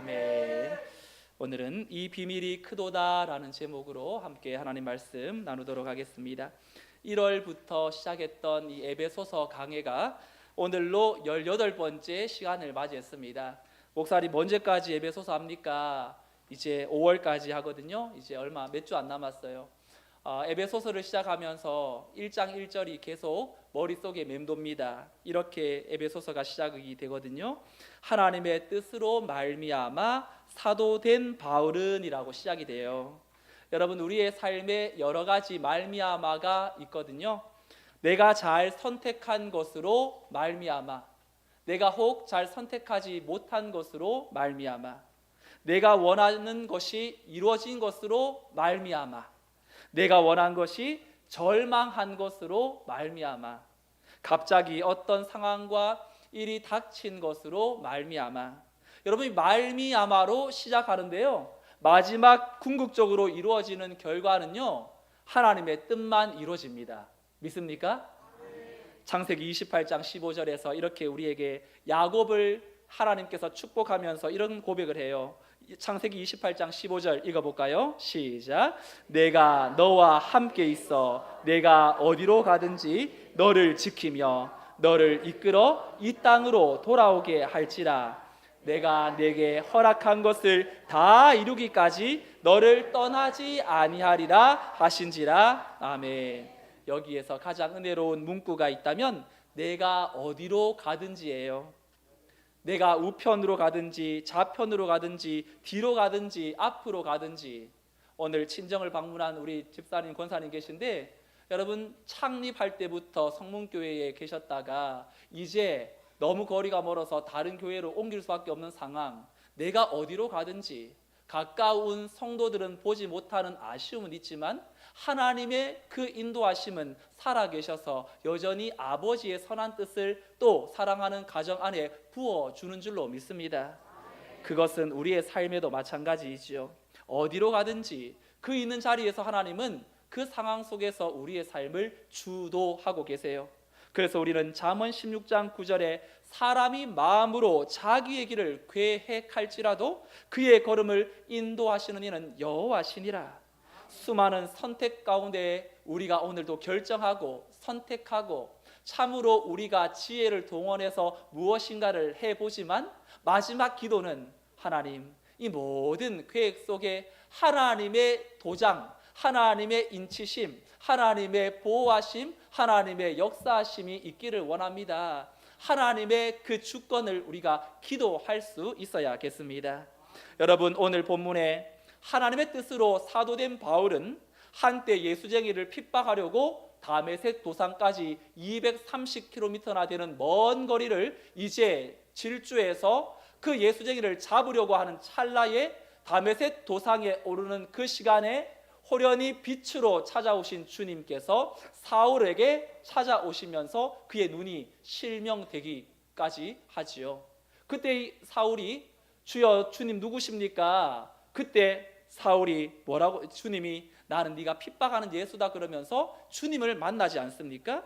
아멘. 오늘은 이 비밀이 크도다라는 제목으로 함께 하나님 말씀 나누도록 하겠습니다. 1월부터 시작했던 이 에베소서 강해가 오늘로 18번째 시간을 맞이했습니다. 목사님 언제까지 에베소서 합니까? 이제 5월까지 하거든요. 이제 얼마 몇 주 안 남았어요. 에베소서를 시작하면서 1장 1절이 계속 머릿속에 맴돕니다. 이렇게 에베소서가 시작이 되거든요. 하나님의 뜻으로 말미암아 사도된 바울은이라고 시작이 돼요. 여러분, 우리의 삶에 여러 가지 말미암아가 있거든요. 내가 잘 선택한 것으로 말미암아, 내가 혹 잘 선택하지 못한 것으로 말미암아, 내가 원하는 것이 이루어진 것으로 말미암아, 내가 원한 것이 절망한 것으로 말미암아, 갑자기 어떤 상황과 일이 닥친 것으로 말미암아. 여러분이 말미암아로 시작하는데요, 마지막 궁극적으로 이루어지는 결과는요, 하나님의 뜻만 이루어집니다. 믿습니까? 창세기 28장 15절에서 이렇게 우리에게 야곱을 하나님께서 축복하면서 이런 고백을 해요. 창세기 28장 15절 읽어볼까요? 시작. 내가 너와 함께 있어 내가 어디로 가든지 너를 지키며 너를 이끌어 이 땅으로 돌아오게 할지라. 내가 내게 허락한 것을 다 이루기까지 너를 떠나지 아니하리라 하신지라. 아멘. 여기에서 가장 은혜로운 문구가 있다면 내가 어디로 가든지예요. 내가 우편으로 가든지 좌편으로 가든지 뒤로 가든지 앞으로 가든지. 오늘 친정을 방문한 우리 집사님 권사님 계신데, 여러분 창립할 때부터 성문교회에 계셨다가 이제 너무 거리가 멀어서 다른 교회로 옮길 수밖에 없는 상황. 내가 어디로 가든지 가까운 성도들은 보지 못하는 아쉬움은 있지만 하나님의 그 인도하심은 살아계셔서 여전히 아버지의 선한 뜻을 또 사랑하는 가정 안에 부어주는 줄로 믿습니다. 그것은 우리의 삶에도 마찬가지이지요. 어디로 가든지 그 있는 자리에서 하나님은 그 상황 속에서 우리의 삶을 주도하고 계세요. 그래서 우리는 잠언 16장 9절에 사람이 마음으로 자기의 길을 계획할지라도 그의 걸음을 인도하시는 이는 여호와시니라. 수많은 선택 가운데 우리가 오늘도 결정하고 선택하고 참으로 우리가 지혜를 동원해서 무엇인가를 해보지만 마지막 기도는 하나님, 이 모든 계획 속에 하나님의 도장, 하나님의 인치심, 하나님의 보호하심, 하나님의 역사하심이 있기를 원합니다. 하나님의 그 주권을 우리가 기도할 수 있어야겠습니다. 여러분, 오늘 본문에 하나님의 뜻으로 사도된 바울은 한때 예수쟁이를 핍박하려고 다메섹 도상까지 230km나 되는 먼 거리를 이제 질주해서 그 예수쟁이를 잡으려고 하는 찰나에 다메섹 도상에 오르는 그 시간에 호련히 빛으로 찾아오신 주님께서 사울에게 찾아오시면서 그의 눈이 실명되기까지 하지요. 그때 사울이 주여 주님 누구십니까? 그때 사울이 뭐라고, 주님이 나는 네가 핍박하는 예수다 그러면서 주님을 만나지 않습니까?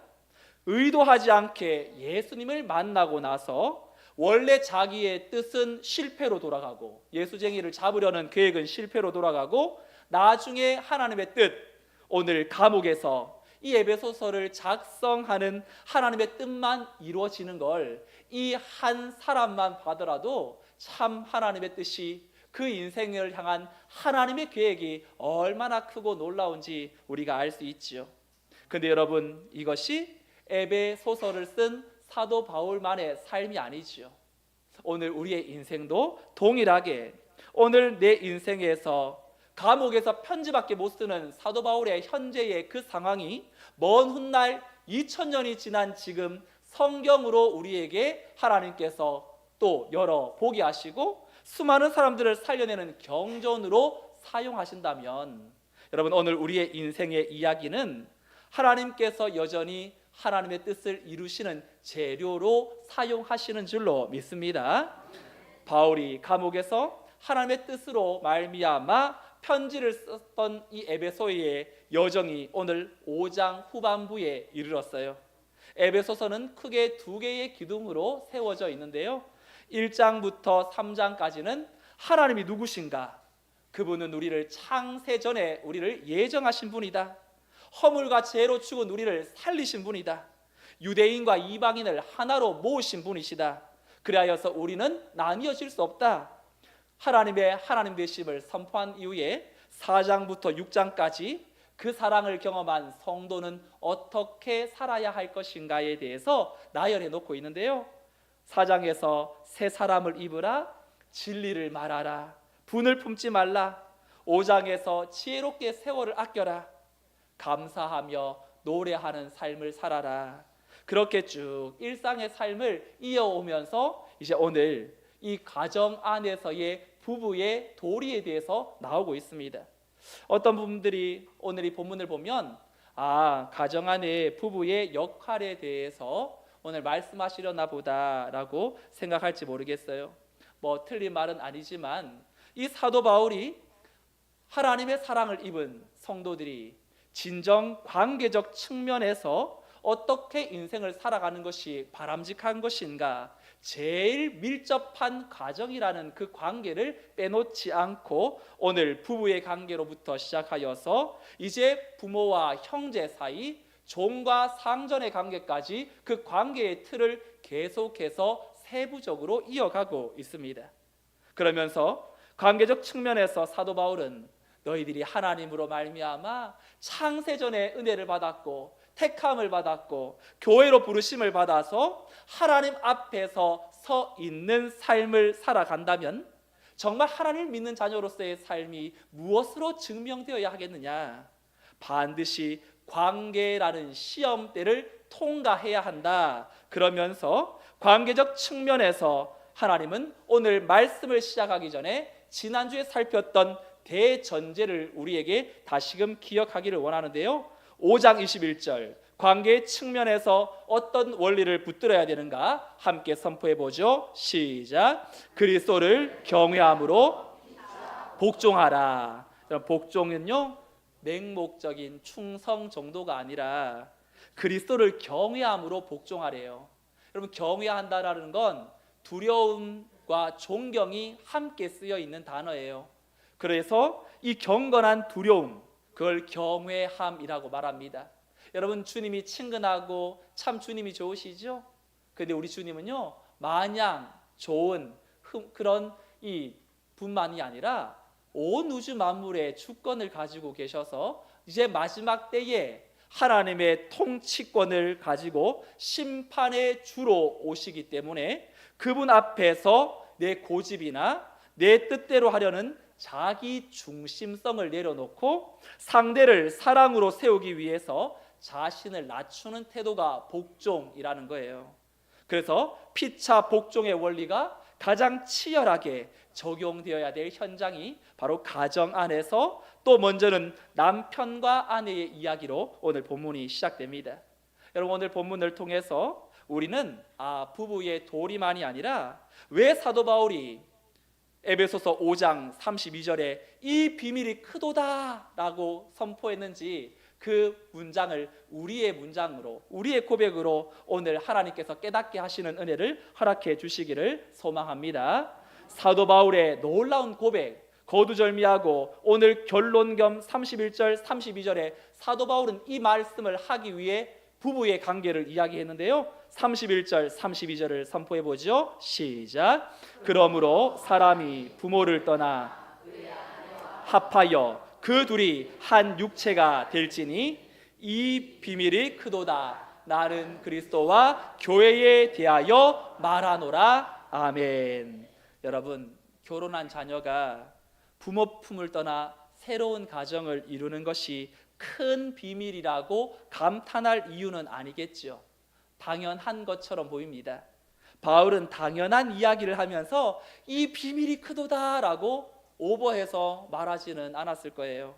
의도하지 않게 예수님을 만나고 나서 원래 자기의 뜻은 실패로 돌아가고 예수쟁이를 잡으려는 계획은 실패로 돌아가고 나중에 하나님의 뜻, 오늘 감옥에서 이 에베소서를 작성하는 하나님의 뜻만 이루어지는 걸 이 한 사람만 봐더라도 참 하나님의 뜻이, 그 인생을 향한 하나님의 계획이 얼마나 크고 놀라운지 우리가 알 수 있지요. 근데 여러분, 이것이 에베소서를 쓴 사도 바울만의 삶이 아니지요. 오늘 우리의 인생도 동일하게 오늘 내 인생에서 감옥에서 편지밖에 못 쓰는 사도 바울의 현재의 그 상황이 먼 훗날 2000년이 지난 지금 성경으로 우리에게 하나님께서 또 열어보게 하시고 수많은 사람들을 살려내는 경전으로 사용하신다면, 여러분 오늘 우리의 인생의 이야기는 하나님께서 여전히 하나님의 뜻을 이루시는 재료로 사용하시는 줄로 믿습니다. 바울이 감옥에서 하나님의 뜻으로 말미암아 편지를 썼던 이 에베소의 여정이 오늘 5장 후반부에 이르렀어요. 에베소서는 크게 두 개의 기둥으로 세워져 있는데요, 1장부터 3장까지는 하나님이 누구신가? 그분은 우리를 창세전에 우리를 예정하신 분이다. 허물과 죄로 죽은 우리를 살리신 분이다. 유대인과 이방인을 하나로 모으신 분이시다. 그리하여서 우리는 나뉘어질 수 없다. 하나님의 하나님 되심을 선포한 이후에 4장부터 6장까지 그 사랑을 경험한 성도는 어떻게 살아야 할 것인가에 대해서 나열해 놓고 있는데요. 4장에서 새 사람을 입으라, 진리를 말하라, 분을 품지 말라. 5장에서 지혜롭게 세월을 아껴라, 감사하며 노래하는 삶을 살아라. 그렇게 쭉 일상의 삶을 이어오면서 이제 오늘 이 가정 안에서의 부부의 도리에 대해서 나오고 있습니다. 어떤 분들이 오늘 이 본문을 보면 가정 안에 부부의 역할에 대해서 오늘 말씀하시려나 보다라고 생각할지 모르겠어요. 뭐 틀린 말은 아니지만 이 사도 바울이 하나님의 사랑을 입은 성도들이 진정 관계적 측면에서 어떻게 인생을 살아가는 것이 바람직한 것인가, 제일 밀접한 가정이라는 그 관계를 빼놓지 않고 오늘 부부의 관계로부터 시작하여서 이제 부모와 형제 사이, 종과 상전의 관계까지 그 관계의 틀을 계속해서 세부적으로 이어가고 있습니다. 그러면서 관계적 측면에서 사도 바울은 너희들이 하나님으로 말미암아 창세전에 은혜를 받았고 택함을 받았고 교회로 부르심을 받아서 하나님 앞에서 서 있는 삶을 살아간다면 정말 하나님을 믿는 자녀로서의 삶이 무엇으로 증명되어야 하겠느냐? 반드시 관계라는 시험대를 통과해야 한다. 그러면서 관계적 측면에서 하나님은 오늘 말씀을 시작하기 전에 지난주에 살폈던 대전제를 우리에게 다시금 기억하기를 원하는데요. 5장 21절 관계의 측면에서 어떤 원리를 붙들어야 되는가 함께 선포해 보죠. 시작. 그리스도를 경외함으로 복종하라. 복종은요 맹목적인 충성 정도가 아니라 그리스도를 경외함으로 복종하래요. 여러분, 경외한다라는 건 두려움과 존경이 함께 쓰여 있는 단어예요. 그래서 이 경건한 두려움, 그걸 경외함이라고 말합니다. 여러분, 주님이 친근하고 참 주님이 좋으시죠? 근데 우리 주님은요 마냥 좋은 그런 이 분만이 아니라 온 우주 만물의 주권을 가지고 계셔서 이제 마지막 때에 하나님의 통치권을 가지고 심판의 주로 오시기 때문에 그분 앞에서 내 고집이나 내 뜻대로 하려는 자기 중심성을 내려놓고 상대를 사랑으로 세우기 위해서 자신을 낮추는 태도가 복종이라는 거예요. 그래서 피차 복종의 원리가 가장 치열하게 적용되어야 될 현장이 바로 가정 안에서, 또 먼저는 남편과 아내의 이야기로 오늘 본문이 시작됩니다. 여러분, 오늘 본문을 통해서 우리는 부부의 도리만이 아니라 왜 사도 바울이 에베소서 5장 32절에 이 비밀이 크도다라고 선포했는지 그 문장을 우리의 문장으로, 우리의 고백으로 오늘 하나님께서 깨닫게 하시는 은혜를 허락해 주시기를 소망합니다. 사도 바울의 놀라운 고백, 거두절미하고 오늘 결론 겸 31절 32절에 사도 바울은 이 말씀을 하기 위해 부부의 관계를 이야기했는데요. 31절 32절을 선포해 보죠. 시작. 그러므로 사람이 부모를 떠나 합하여 그 둘이 한 육체가 될지니 이 비밀이 크도다. 나는 그리스도와 교회에 대하여 말하노라. 아멘. 여러분, 결혼한 자녀가 부모 품을 떠나 새로운 가정을 이루는 것이 큰 비밀이라고 감탄할 이유는 아니겠죠. 당연한 것처럼 보입니다. 바울은 당연한 이야기를 하면서 이 비밀이 크도다라고 오버해서 말하지는 않았을 거예요.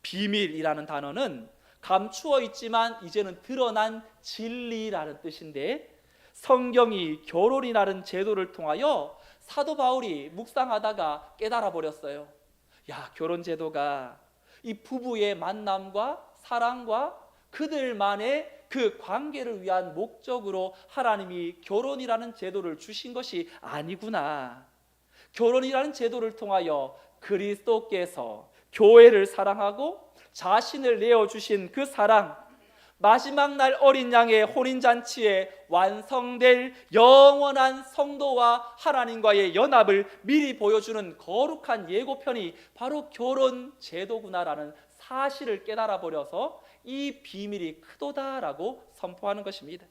비밀이라는 단어는 감추어 있지만 이제는 드러난 진리라는 뜻인데, 성경이 결혼이라는 제도를 통하여 사도 바울이 묵상하다가 깨달아 버렸어요. 결혼 제도가 이 부부의 만남과 사랑과 그들만의 그 관계를 위한 목적으로 하나님이 결혼이라는 제도를 주신 것이 아니구나. 결혼이라는 제도를 통하여 그리스도께서 교회를 사랑하고 자신을 내어주신 그 사랑, 마지막 날 어린 양의 혼인잔치에 완성될 영원한 성도와 하나님과의 연합을 미리 보여주는 거룩한 예고편이 바로 결혼 제도구나라는 사실을 깨달아 버려서 이 비밀이 크도다라고 선포하는 것입니다.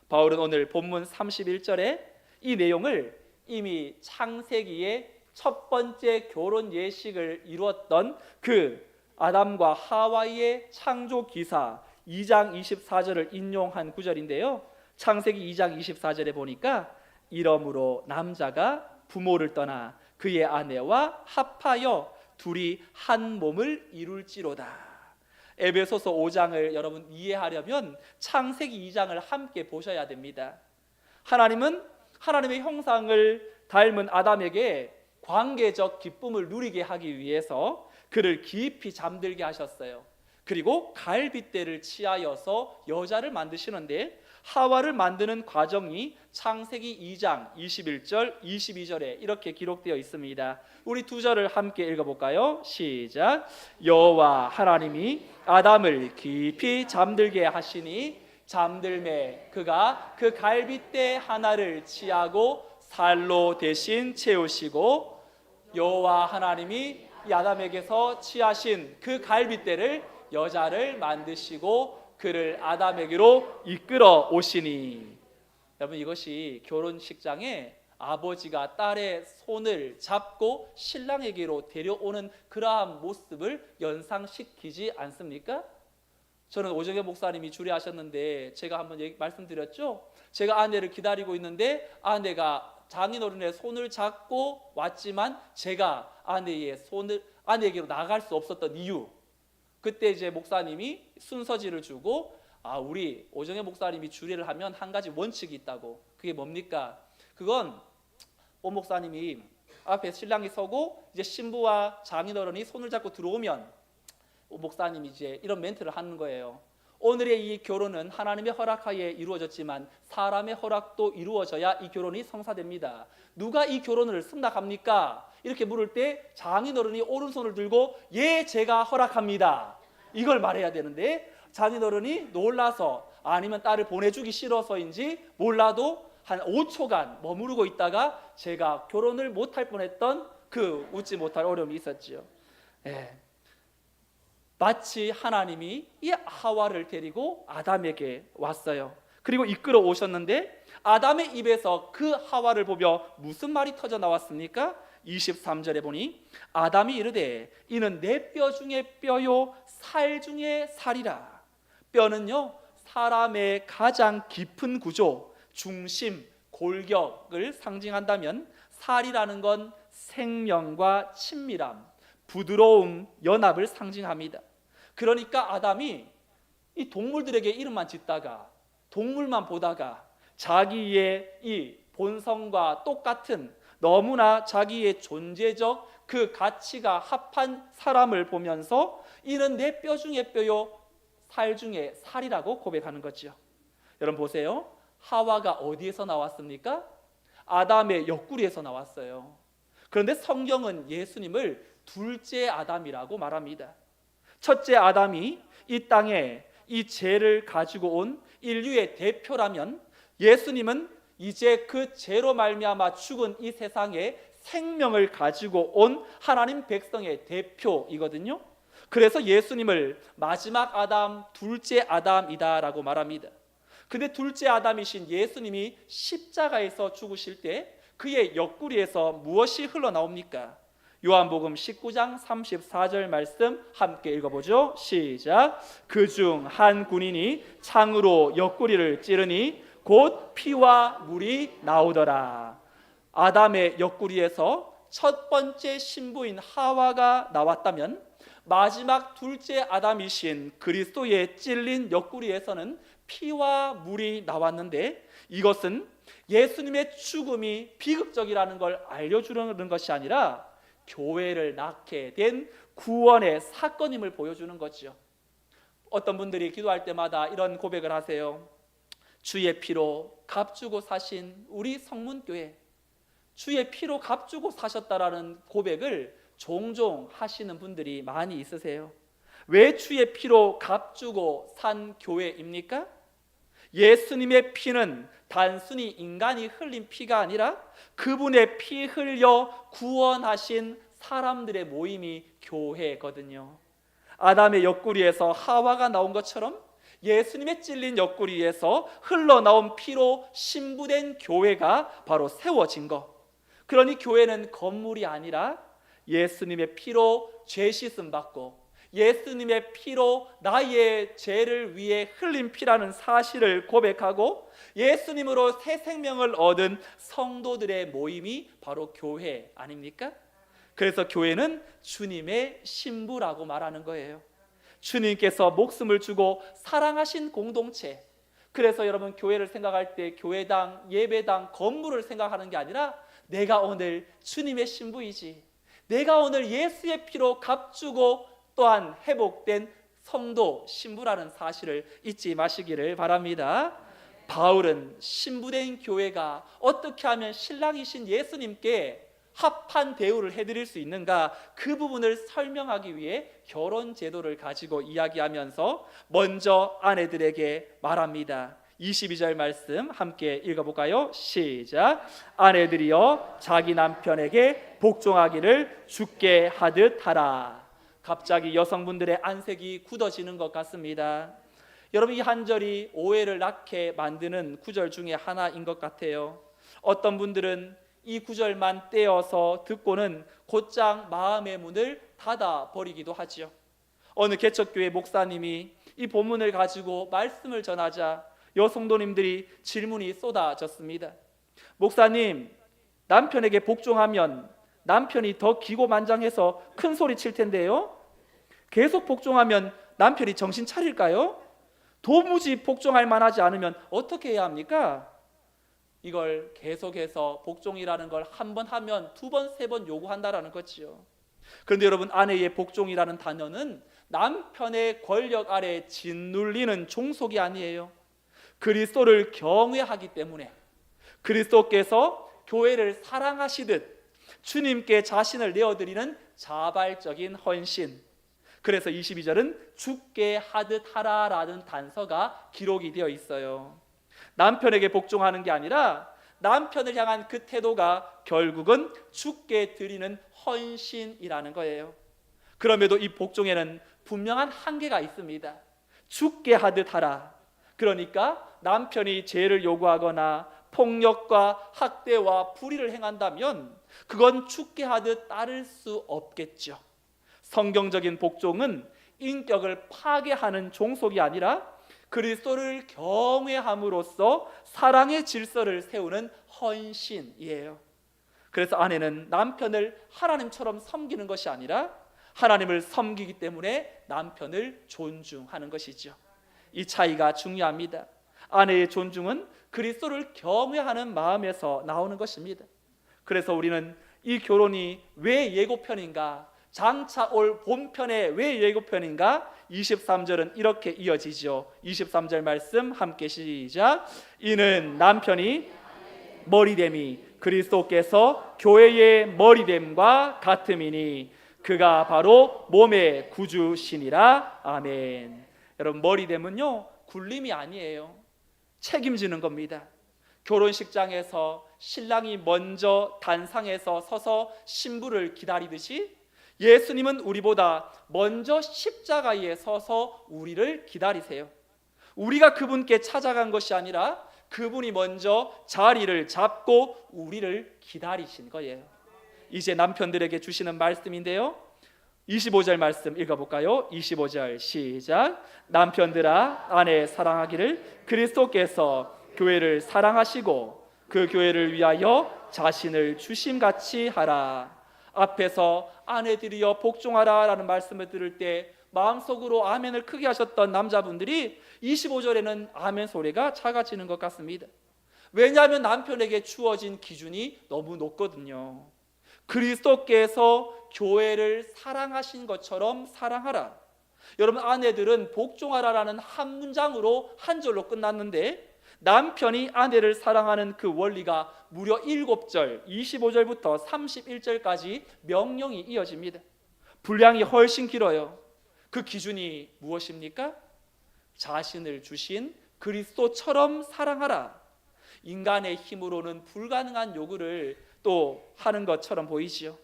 바울은 오늘 본문 31절에 이 내용을 이미 창세기의 첫 번째 결혼 예식을 이루었던 그 아담과 하와의 창조 기사 2장 24절을 인용한 구절인데요, 창세기 2장 24절에 보니까 이러므로 남자가 부모를 떠나 그의 아내와 합하여 둘이 한 몸을 이룰지로다. 에베소서 5장을 여러분 이해하려면 창세기 2장을 함께 보셔야 됩니다. 하나님은 하나님의 형상을 닮은 아담에게 관계적 기쁨을 누리게 하기 위해서 그를 깊이 잠들게 하셨어요. 그리고 갈빗대를 취하여서 여자를 만드시는데 하와를 만드는 과정이 창세기 2장 21절 22절에 이렇게 기록되어 있습니다. 우리 두 절을 함께 읽어볼까요? 시작. 여호와 하나님이 아담을 깊이 잠들게 하시니 잠들매 그가 그 갈빗대 하나를 취하고 살로 대신 채우시고, 여호와 하나님이 이 아담에게서 취하신 그 갈빗대를 여자를 만드시고 그를 아담에게로 이끌어 오시니. 여러분, 이것이 결혼식장에 아버지가 딸의 손을 잡고 신랑에게로 데려오는 그러한 모습을 연상시키지 않습니까? 저는 오정혜 목사님이 주례하셨는데 제가 한번 말씀드렸죠. 제가 아내를 기다리고 있는데 아내가 장인어른의 손을 잡고 왔지만 제가 아내에게로 나갈 수 없었던 이유, 그때 이제 목사님이 순서지를 주고 우리 오정혜 목사님이 주례를 하면 한 가지 원칙이 있다고. 그게 뭡니까? 그건 오 목사님이 앞에 신랑이 서고 이제 신부와 장인어른이 손을 잡고 들어오면 오 목사님이 이제 이런 멘트를 하는 거예요. 오늘의 이 결혼은 하나님의 허락하에 이루어졌지만 사람의 허락도 이루어져야 이 결혼이 성사됩니다. 누가 이 결혼을 승낙합니까? 이렇게 물을 때 장인어른이 오른손을 들고 예, 제가 허락합니다, 이걸 말해야 되는데 장인어른이 놀라서 아니면 딸을 보내주기 싫어서인지 몰라도 한 5초간 머무르고 있다가 제가 결혼을 못할 뻔했던 그 웃지 못할 어려움이 있었죠. 마치 하나님이 이 하와를 데리고 아담에게 왔어요. 그리고 이끌어 오셨는데 아담의 입에서 그 하와를 보며 무슨 말이 터져 나왔습니까? 23절에 보니 아담이 이르되 이는 내 뼈 중에 뼈요 살 중에 살이라. 뼈는요, 사람의 가장 깊은 구조, 중심, 골격을 상징한다면 살이라는 건 생명과 친밀함, 부드러움, 연합을 상징합니다. 그러니까 아담이 이 동물들에게 이름만 짓다가 동물만 보다가 자기의 이 본성과 똑같은 너무나 자기의 존재적 그 가치가 합한 사람을 보면서 이는 내 뼈 중에 뼈요 살 중에 살이라고 고백하는 거죠. 여러분 보세요. 하와가 어디에서 나왔습니까? 아담의 옆구리에서 나왔어요. 그런데 성경은 예수님을 둘째 아담이라고 말합니다. 첫째 아담이 이 땅에 이 죄를 가지고 온 인류의 대표라면 예수님은 이제 그 죄로 말미암아 죽은 이 세상에 생명을 가지고 온 하나님 백성의 대표이거든요. 그래서 예수님을 마지막 아담, 둘째 아담이다라고 말합니다. 근데 둘째 아담이신 예수님이 십자가에서 죽으실 때 그의 옆구리에서 무엇이 흘러나옵니까? 요한복음 19장 34절 말씀 함께 읽어보죠. 시작. 그중 한 군인이 창으로 옆구리를 찌르니 곧 피와 물이 나오더라. 아담의 옆구리에서 첫 번째 신부인 하와가 나왔다면 마지막 둘째 아담이신 그리스도의 찔린 옆구리에서는 피와 물이 나왔는데 이것은 예수님의 죽음이 비극적이라는 걸 알려주려는 것이 아니라 교회를 낳게 된 구원의 사건임을 보여주는 거죠. 어떤 분들이 기도할 때마다 이런 고백을 하세요. 주의 피로 값주고 사신 우리 성문교회, 주의 피로 값주고 사셨다라는 고백을 종종 하시는 분들이 많이 있으세요. 왜 주의 피로 값주고 산 교회입니까? 예수님의 피는 단순히 인간이 흘린 피가 아니라 그분의 피 흘려 구원하신 사람들의 모임이 교회거든요. 아담의 옆구리에서 하와가 나온 것처럼 예수님의 찔린 옆구리에서 흘러나온 피로 신부된 교회가 바로 세워진 것. 그러니 교회는 건물이 아니라 예수님의 피로 죄 씻음 받고 예수님의 피로 나의 죄를 위해 흘린 피라는 사실을 고백하고 예수님으로 새 생명을 얻은 성도들의 모임이 바로 교회 아닙니까? 그래서 교회는 주님의 신부라고 말하는 거예요. 주님께서 목숨을 주고 사랑하신 공동체. 그래서 여러분 교회를 생각할 때 교회당, 예배당, 건물을 생각하는 게 아니라 내가 오늘 주님의 신부이지, 내가 오늘 예수의 피로 값주고 또한 회복된 성도 신부라는 사실을 잊지 마시기를 바랍니다. 바울은 신부된 교회가 어떻게 하면 신랑이신 예수님께 합한 대우를 해드릴 수 있는가, 그 부분을 설명하기 위해 결혼 제도를 가지고 이야기하면서 먼저 아내들에게 말합니다. 22절 말씀 함께 읽어볼까요? 시작. 아내들이여 자기 남편에게 복종하기를 주께 하듯 하라. 갑자기 여성분들의 안색이 굳어지는 것 같습니다. 여러분, 이 한 절이 오해를 낳게 만드는 구절 중에 하나인 것 같아요. 어떤 분들은 이 구절만 떼어서 듣고는 곧장 마음의 문을 닫아 버리기도 하죠. 어느 개척교회 목사님이 이 본문을 가지고 말씀을 전하자 여성도님들이 질문이 쏟아졌습니다. 목사님, 남편에게 복종하면 남편이 더 기고만장해서 큰 소리 칠 텐데요, 계속 복종하면 남편이 정신 차릴까요? 도무지 복종할 만하지 않으면 어떻게 해야 합니까? 이걸 계속해서 복종이라는 걸 한 번 하면 두 번, 세 번 요구한다라는 거지요. 그런데 여러분, 아내의 복종이라는 단어는 남편의 권력 아래 짓눌리는 종속이 아니에요. 그리스도를 경외하기 때문에, 그리스도께서 교회를 사랑하시듯 주님께 자신을 내어드리는 자발적인 헌신. 그래서 22절은 주께 하듯 하라라는 단서가 기록이 되어 있어요. 남편에게 복종하는 게 아니라 남편을 향한 그 태도가 결국은 주께 드리는 헌신이라는 거예요. 그럼에도 이 복종에는 분명한 한계가 있습니다. 주께 하듯 하라. 그러니까 남편이 죄를 요구하거나 폭력과 학대와 불의를 행한다면 그건 주께 하듯 따를 수 없겠죠. 성경적인 복종은 인격을 파괴하는 종속이 아니라 그리스도를 경외함으로써 사랑의 질서를 세우는 헌신이에요. 그래서 아내는 남편을 하나님처럼 섬기는 것이 아니라 하나님을 섬기기 때문에 남편을 존중하는 것이죠. 이 차이가 중요합니다. 아내의 존중은 그리스도를 경외하는 마음에서 나오는 것입니다. 그래서 우리는 이 결혼이 왜 예고편인가, 장차 올 본편에 왜 예고편인가, 23절은 이렇게 이어지죠. 23절 말씀 함께 시작. 이는 남편이 머리됨이 그리스도께서 교회의 머리됨과 같음이니 그가 바로 몸의 구주시니라. 아멘. 여러분, 머리됨은요, 굴림이 아니에요. 책임지는 겁니다. 결혼식장에서 신랑이 먼저 단상에서 서서 신부를 기다리듯이 예수님은 우리보다 먼저 십자가에 서서 우리를 기다리세요. 우리가 그분께 찾아간 것이 아니라 그분이 먼저 자리를 잡고 우리를 기다리신 거예요. 이제 남편들에게 주시는 말씀인데요, 25절 말씀 읽어볼까요? 25절 시작. 남편들아 아내 사랑하기를 그리스도께서 교회를 사랑하시고 그 교회를 위하여 자신을 주심같이 하라. 앞에서 아내들이여 복종하라 라는 말씀을 들을 때 마음속으로 아멘을 크게 하셨던 남자분들이 25절에는 아멘 소리가 작아지는 것 같습니다. 왜냐하면 남편에게 주어진 기준이 너무 높거든요. 그리스도께서 교회를 사랑하신 것처럼 사랑하라. 여러분, 아내들은 복종하라라는 한 문장으로 한 절로 끝났는데 남편이 아내를 사랑하는 그 원리가 무려 7절 25절부터 31절까지 명령이 이어집니다. 분량이 훨씬 길어요. 그 기준이 무엇입니까? 자신을 주신 그리스도처럼 사랑하라. 인간의 힘으로는 불가능한 요구를 또 하는 것처럼 보이지요.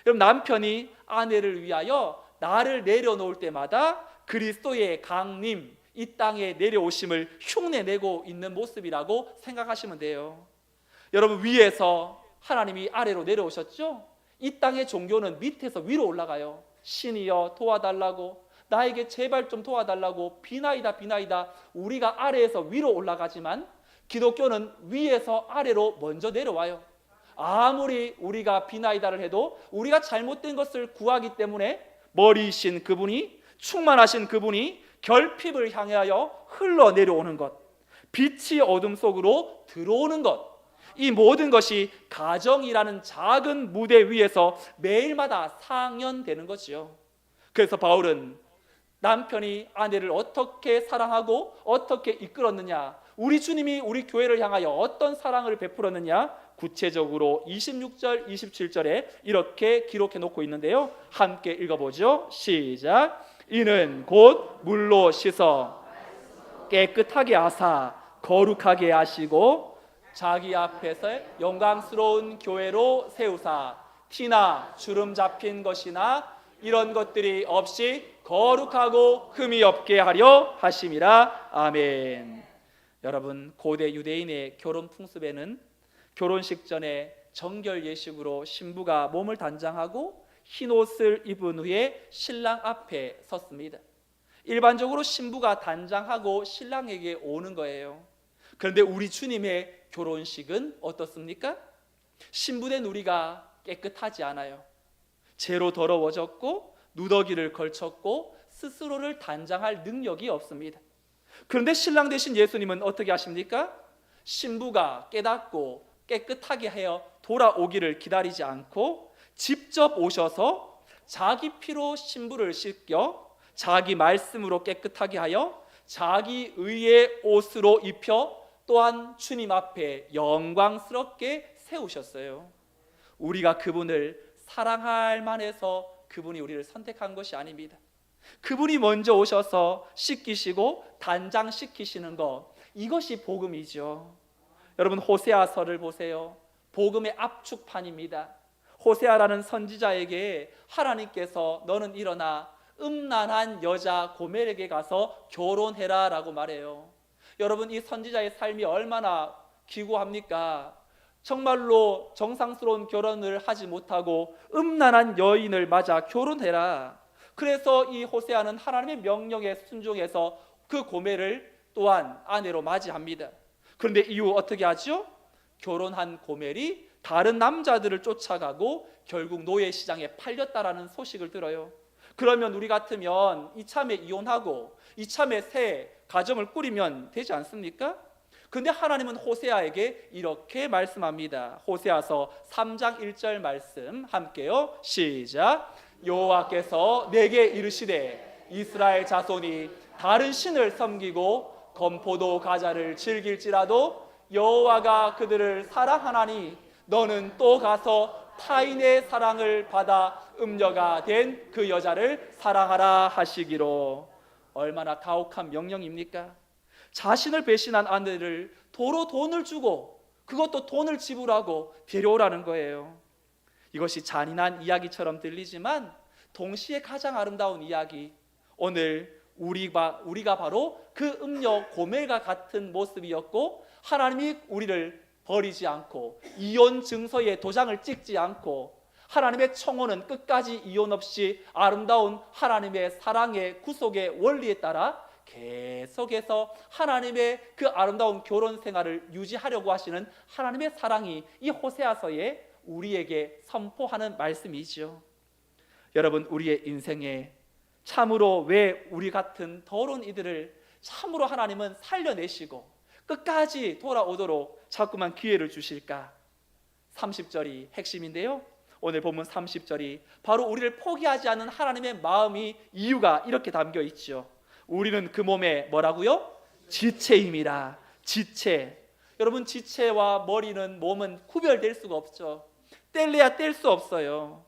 그럼 남편이 아내를 위하여 나를 내려놓을 때마다 그리스도의 강림, 이 땅에 내려오심을 흉내내고 있는 모습이라고 생각하시면 돼요. 여러분, 위에서 하나님이 아래로 내려오셨죠? 이 땅의 종교는 밑에서 위로 올라가요. 신이여 도와달라고, 나에게 제발 좀 도와달라고, 비나이다 비나이다. 우리가 아래에서 위로 올라가지만 기독교는 위에서 아래로 먼저 내려와요. 아무리 우리가 비나이다를 해도 우리가 잘못된 것을 구하기 때문에 머리이신 그분이, 충만하신 그분이 결핍을 향하여 흘러내려오는 것, 빛이 어둠 속으로 들어오는 것, 이 모든 것이 가정이라는 작은 무대 위에서 매일마다 상연되는 거지요. 그래서 바울은 남편이 아내를 어떻게 사랑하고 어떻게 이끌었느냐, 우리 주님이 우리 교회를 향하여 어떤 사랑을 베풀었느냐, 구체적으로 26절, 27절에 이렇게 기록해 놓고 있는데요. 함께 읽어보죠. 시작. 이는 곧 물로 씻어 깨끗하게 하사 거룩하게 하시고 자기 앞에서 영광스러운 교회로 세우사 티나 주름 잡힌 것이나 이런 것들이 없이 거룩하고 흠이 없게 하려 하심이라. 아멘. 여러분, 고대 유대인의 결혼 풍습에는 결혼식 전에 정결 예식으로 신부가 몸을 단장하고 흰 옷을 입은 후에 신랑 앞에 섰습니다. 일반적으로 신부가 단장하고 신랑에게 오는 거예요. 그런데 우리 주님의 결혼식은 어떻습니까? 신부된 우리가 깨끗하지 않아요. 죄로 더러워졌고 누더기를 걸쳤고 스스로를 단장할 능력이 없습니다. 그런데 신랑 되신 예수님은 어떻게 하십니까? 신부가 깨닫고 깨끗하게 하여 돌아오기를 기다리지 않고 직접 오셔서 자기 피로 신부를 씻겨 자기 말씀으로 깨끗하게 하여 자기 의의 옷으로 입혀 또한 주님 앞에 영광스럽게 세우셨어요. 우리가 그분을 사랑할 만해서 그분이 우리를 선택한 것이 아닙니다. 그분이 먼저 오셔서 씻기시고 단장시키시는 것, 이것이 복음이죠. 여러분, 호세아서를 보세요. 복음의 압축판입니다. 호세아라는 선지자에게 하나님께서 너는 일어나 음란한 여자 고멜에게 가서 결혼해라 라고 말해요. 여러분, 이 선지자의 삶이 얼마나 기구합니까? 정말로 정상스러운 결혼을 하지 못하고 음란한 여인을 맞아 결혼해라. 그래서 이 호세아는 하나님의 명령에 순종해서 그 고멜을 또한 아내로 맞이합니다. 그런데 이후 어떻게 하죠? 결혼한 고멜이 다른 남자들을 쫓아가고 결국 노예 시장에 팔렸다라는 소식을 들어요. 그러면 우리 같으면 이참에 이혼하고 이참에 새 가정을 꾸리면 되지 않습니까? 그런데 하나님은 호세아에게 이렇게 말씀합니다. 호세아서 3장 1절 말씀 함께요. 시작. 여호와께서 내게 이르시되 이스라엘 자손이 다른 신을 섬기고 건포도 과자를 즐길지라도 여호와가 그들을 사랑하나니 너는 또 가서 타인의 사랑을 받아 음녀가 된 그 여자를 사랑하라 하시기로. 얼마나 가혹한 명령입니까? 자신을 배신한 아내를 도로 돈을 주고 그것도 돈을 지불하고 데려오라는 거예요. 이것이 잔인한 이야기처럼 들리지만 동시에 가장 아름다운 이야기, 오늘 우리가 바로 그 음녀 고멜과 같은 모습이었고 하나님이 우리를 버리지 않고 이혼 증서에 도장을 찍지 않고 하나님의 청혼은 끝까지 이혼 없이 아름다운 하나님의 사랑의 구속의 원리에 따라 계속해서 하나님의 그 아름다운 결혼 생활을 유지하려고 하시는 하나님의 사랑이 이 호세아서에 우리에게 선포하는 말씀이죠. 여러분, 우리의 인생에 참으로 왜 우리 같은 더러운 이들을 참으로 하나님은 살려내시고 끝까지 돌아오도록 자꾸만 기회를 주실까? 30절이 핵심인데요. 오늘 본문 30절이 바로 우리를 포기하지 않는 하나님의 마음이 이유가 이렇게 담겨 있죠. 우리는 그 몸에 뭐라고요? 지체임이라. 지체. 여러분, 지체와 머리는, 몸은 구별될 수가 없죠. 뗄래야 뗄 수 없어요.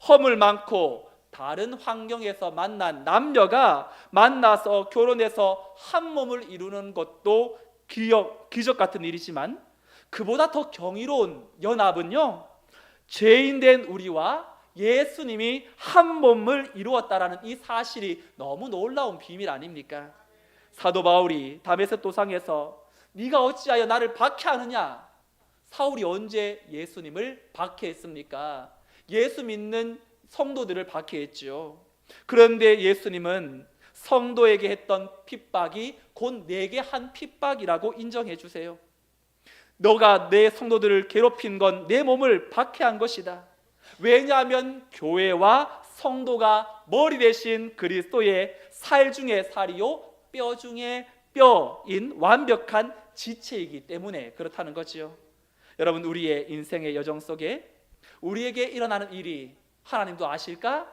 허물 많고 다른 환경에서 만난 남녀가 만나서 결혼해서 한 몸을 이루는 것도 기적 같은 일이지만, 그보다 더 경이로운 연합은요, 죄인된 우리와 예수님이 한 몸을 이루었다라는 이 사실이 너무 놀라운 비밀 아닙니까? 사도 바울이 다메섹 도상에서 네가 어찌하여 나를 박해하느냐? 사울이 언제 예수님을 박해했습니까? 예수 믿는 성도들을 박해했지요. 그런데 예수님은 성도에게 했던 핍박이 곧 내게 한 핍박이라고 인정해 주세요. 너가 내 성도들을 괴롭힌 건 내 몸을 박해한 것이다. 왜냐하면 교회와 성도가 머리 대신 그리스도의 살 중에 살이요 뼈 중에 뼈인 완벽한 지체이기 때문에 그렇다는 거지요. 여러분, 우리의 인생의 여정 속에 우리에게 일어나는 일이 하나님도 아실까?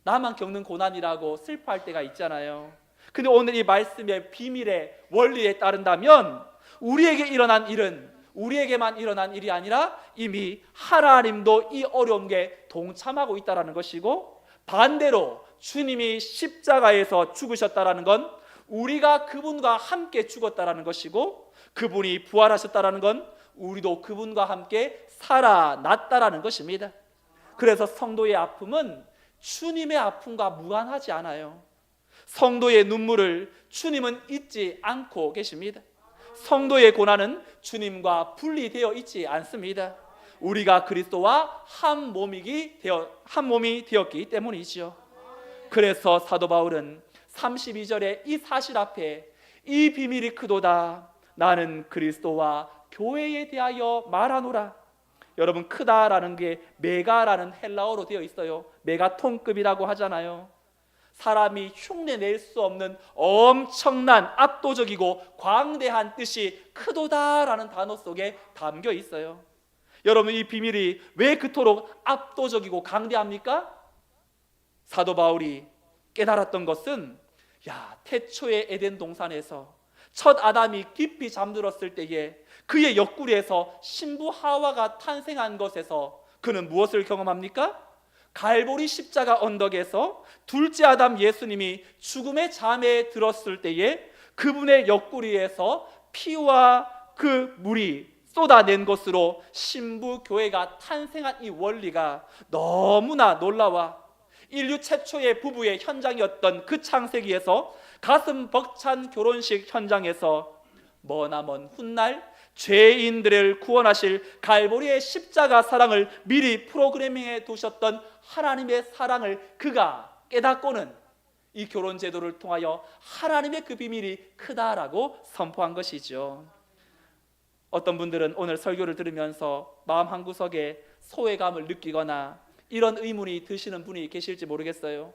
나만 겪는 고난이라고 슬퍼할 때가 있잖아요. 근데 오늘 이 말씀의 비밀의 원리에 따른다면 우리에게 일어난 일은 우리에게만 일어난 일이 아니라 이미 하나님도 이 어려움에 동참하고 있다는 것이고, 반대로 주님이 십자가에서 죽으셨다는 건 우리가 그분과 함께 죽었다는 것이고, 그분이 부활하셨다는 건 우리도 그분과 함께 살아났다는 것입니다. 그래서 성도의 아픔은 주님의 아픔과 무관하지 않아요. 성도의 눈물을 주님은 잊지 않고 계십니다. 성도의 고난은 주님과 분리되어 있지 않습니다. 우리가 그리스도와 한 몸이 되었기 때문이지요. 그래서 사도 바울은 32절의 이 사실 앞에 이 비밀이 크도다. 나는 그리스도와 교회에 대하여 말하노라. 여러분, 크다라는 게 메가라는 헬라어로 되어 있어요. 메가톤급이라고 하잖아요. 사람이 흉내낼 수 없는 엄청난 압도적이고 광대한 뜻이 크도다라는 단어 속에 담겨 있어요. 여러분, 이 비밀이 왜 그토록 압도적이고 강대합니까? 사도 바울이 깨달았던 것은, 태초의 에덴 동산에서 첫 아담이 깊이 잠들었을 때에 그의 옆구리에서 신부 하와가 탄생한 것에서 그는 무엇을 경험합니까? 갈보리 십자가 언덕에서 둘째 아담 예수님이 죽음의 잠에 들었을 때에 그분의 옆구리에서 피와 그 물이 쏟아낸 것으로 신부 교회가 탄생한 이 원리가 너무나 놀라워 인류 최초의 부부의 현장이었던 그 창세기에서 가슴 벅찬 결혼식 현장에서 머나먼 훗날 죄인들을 구원하실 갈보리의 십자가 사랑을 미리 프로그래밍해 두셨던 하나님의 사랑을 그가 깨닫고는 이 결혼 제도를 통하여 하나님의 그 비밀이 크다라고 선포한 것이죠. 어떤 분들은 오늘 설교를 들으면서 마음 한구석에 소외감을 느끼거나 이런 의문이 드시는 분이 계실지 모르겠어요.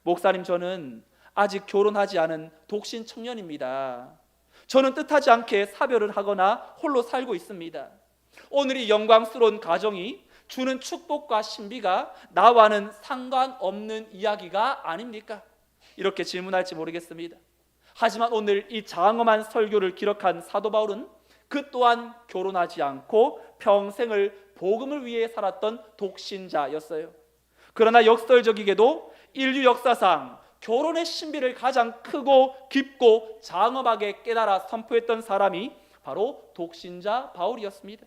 목사님, 저는 아직 결혼하지 않은 독신 청년입니다. 저는 뜻하지 않게 사별을 하거나 홀로 살고 있습니다. 오늘 이 영광스러운 가정이 주는 축복과 신비가 나와는 상관없는 이야기가 아닙니까? 이렇게 질문할지 모르겠습니다. 하지만 오늘 이 장엄한 설교를 기록한 사도 바울은 그 또한 결혼하지 않고 평생을 복음을 위해 살았던 독신자였어요. 그러나 역설적이게도 인류 역사상 결혼의 신비를 가장 크고 깊고 장엄하게 깨달아 선포했던 사람이 바로 독신자 바울이었습니다.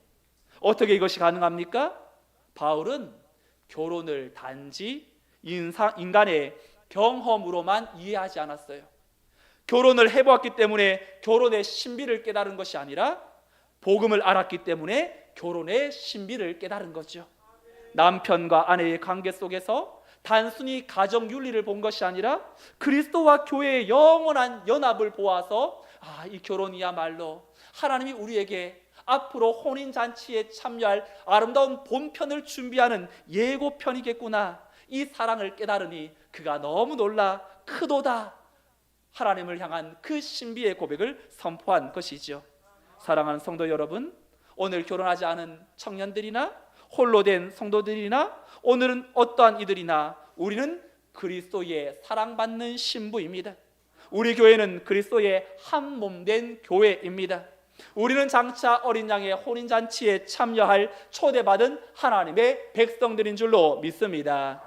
어떻게 이것이 가능합니까? 바울은 결혼을 단지 인간의 경험으로만 이해하지 않았어요. 결혼을 해보았기 때문에 결혼의 신비를 깨달은 것이 아니라 복음을 알았기 때문에 결혼의 신비를 깨달은 거죠. 남편과 아내의 관계 속에서 단순히 가정 윤리를 본 것이 아니라 그리스도와 교회의 영원한 연합을 보아서 이 결혼이야말로 하나님이 우리에게 앞으로 혼인잔치에 참여할 아름다운 본편을 준비하는 예고편이겠구나, 이 사랑을 깨달으니 그가 너무 놀라 크도다, 하나님을 향한 그 신비의 고백을 선포한 것이죠. 사랑하는 성도 여러분, 오늘 결혼하지 않은 청년들이나 홀로 된 성도들이나 오늘은 어떠한 이들이나 우리는 그리스도의 사랑받는 신부입니다. 우리 교회는 그리스도의 한 몸 된 교회입니다. 우리는 장차 어린 양의 혼인잔치에 참여할 초대받은 하나님의 백성들인 줄로 믿습니다.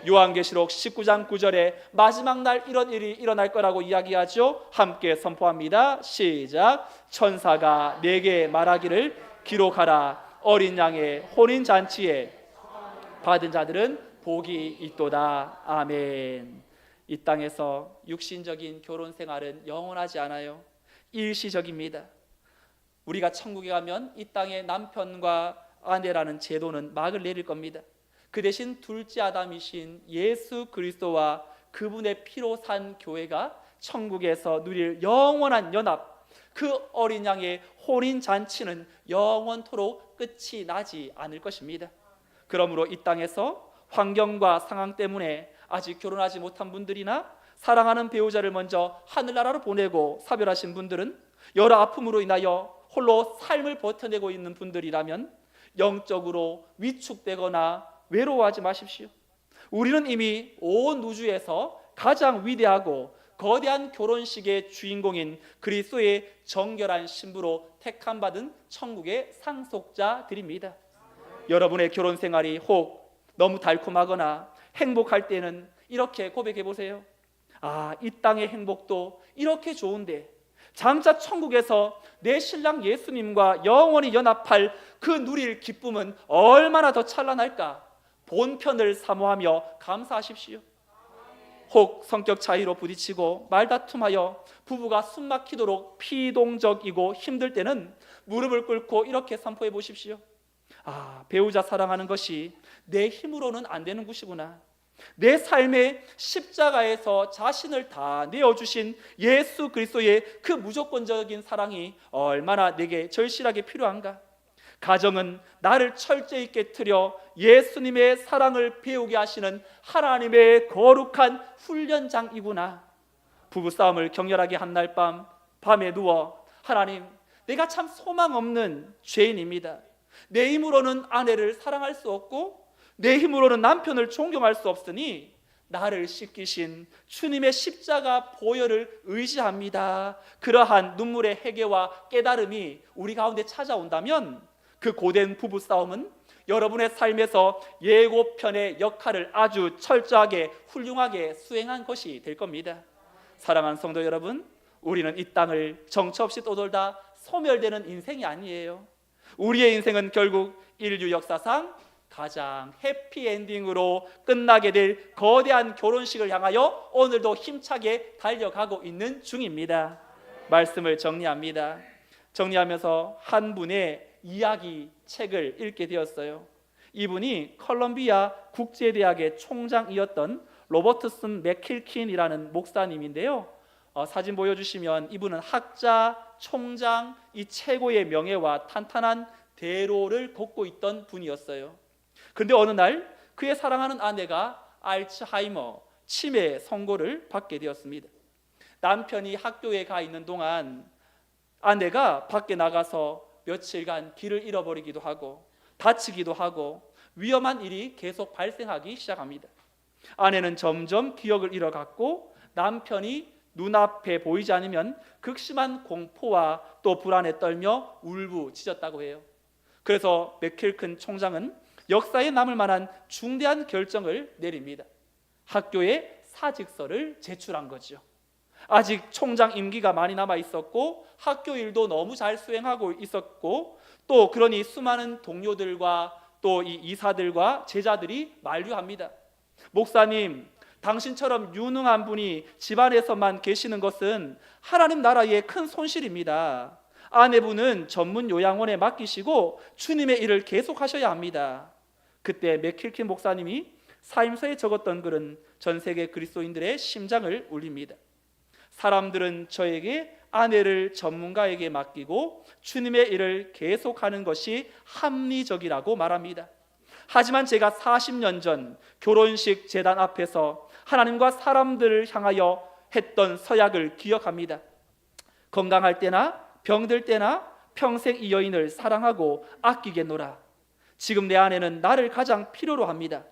요한계시록 19장 9절에 마지막 날 이런 일이 일어날 거라고 이야기하죠. 함께 선포합니다. 시작. 천사가 내게 말하기를 기록하라. 어린 양의 혼인잔치에 받은 자들은 복이 있도다. 아멘. 이 땅에서 육신적인 결혼 생활은 영원하지 않아요. 일시적입니다. 우리가 천국에 가면 이 땅의 남편과 아내라는 제도는 막을 내릴 겁니다. 그 대신 둘째 아담이신 예수 그리스도와 그분의 피로 산 교회가 천국에서 누릴 영원한 연합, 그 어린 양의 혼인 잔치는 영원토록 끝이 나지 않을 것입니다. 그러므로 이 땅에서 환경과 상황 때문에 아직 결혼하지 못한 분들이나 사랑하는 배우자를 먼저 하늘나라로 보내고 사별하신 분들은 여러 아픔으로 인하여 홀로 삶을 버텨내고 있는 분들이라면 영적으로 위축되거나 외로워하지 마십시오. 우리는 이미 온 우주에서 가장 위대하고 거대한 결혼식의 주인공인 그리스도의 정결한 신부로 택함받은 천국의 상속자들입니다. 여러분의 결혼 생활이 혹 너무 달콤하거나 행복할 때는 이렇게 고백해 보세요. 아, 이 땅의 행복도 이렇게 좋은데 장차 천국에서 내 신랑 예수님과 영원히 연합할 그 누릴 기쁨은 얼마나 더 찬란할까? 본편을 사모하며 감사하십시오. 혹 성격 차이로 부딪히고 말다툼하여 부부가 숨막히도록 피동적이고 힘들 때는 무릎을 꿇고 이렇게 선포해 보십시오. 아, 배우자 사랑하는 것이 내 힘으로는 안 되는 것이구나. 내 삶의 십자가에서 자신을 다 내어주신 예수 그리스도의 그 무조건적인 사랑이 얼마나 내게 절실하게 필요한가. 가정은 나를 철저히 깨트려 예수님의 사랑을 배우게 하시는 하나님의 거룩한 훈련장이구나. 부부싸움을 격렬하게 한 날 밤에 누워 하나님, 내가 참 소망 없는 죄인입니다. 내 힘으로는 아내를 사랑할 수 없고 내 힘으로는 남편을 존경할 수 없으니 나를 씻기신 주님의 십자가 보혈을 의지합니다. 그러한 눈물의 회개와 깨달음이 우리 가운데 찾아온다면 그 고된 부부싸움은 여러분의 삶에서 예고편의 역할을 아주 철저하게 훌륭하게 수행한 것이 될 겁니다. 사랑하는 성도 여러분, 우리는 이 땅을 정처 없이 떠돌다 소멸되는 인생이 아니에요. 우리의 인생은 결국 인류 역사상 가장 해피엔딩으로 끝나게 될 거대한 결혼식을 향하여 오늘도 힘차게 달려가고 있는 중입니다. 말씀을 정리하면서 한 분의 이야기 책을 읽게 되었어요. 이분이 컬럼비아 국제대학의 총장이었던 로버트슨 맥킬킨이라는 목사님인데요. 사진 보여주시면 이분은 학자, 총장, 이 최고의 명예와 탄탄한 대로를 걷고 있던 분이었어요. 그런데 어느 날 그의 사랑하는 아내가 알츠하이머, 치매 선고를 받게 되었습니다. 남편이 학교에 가 있는 동안 아내가 밖에 나가서 며칠간 길을 잃어버리기도 하고 다치기도 하고 위험한 일이 계속 발생하기 시작합니다. 아내는 점점 기억을 잃어갔고 남편이 눈앞에 보이지 않으면 극심한 공포와 또 불안에 떨며 울부짖었다고 해요. 그래서 맥킬큰 총장은 역사에 남을 만한 중대한 결정을 내립니다. 학교에 사직서를 제출한 거죠. 아직 총장 임기가 많이 남아 있었고 학교 일도 너무 잘 수행하고 있었고 또 그러니 수많은 동료들과 또 이 이사들과 제자들이 만류합니다. 목사님, 당신처럼 유능한 분이 집안에서만 계시는 것은 하나님 나라의 큰 손실입니다. 아내분은 전문 요양원에 맡기시고 주님의 일을 계속하셔야 합니다. 그때 맥킬킨 목사님이 사임서에 적었던 글은 전 세계 그리스도인들의 심장을 울립니다. 사람들은 저에게 아내를 전문가에게 맡기고 주님의 일을 계속하는 것이 합리적이라고 말합니다. 하지만 제가 40년 전 결혼식 제단 앞에서 하나님과 사람들을 향하여 했던 서약을 기억합니다. 건강할 때나 병들 때나 평생 이 여인을 사랑하고 아끼겠노라. 지금 내 아내는 나를 가장 필요로 합니다.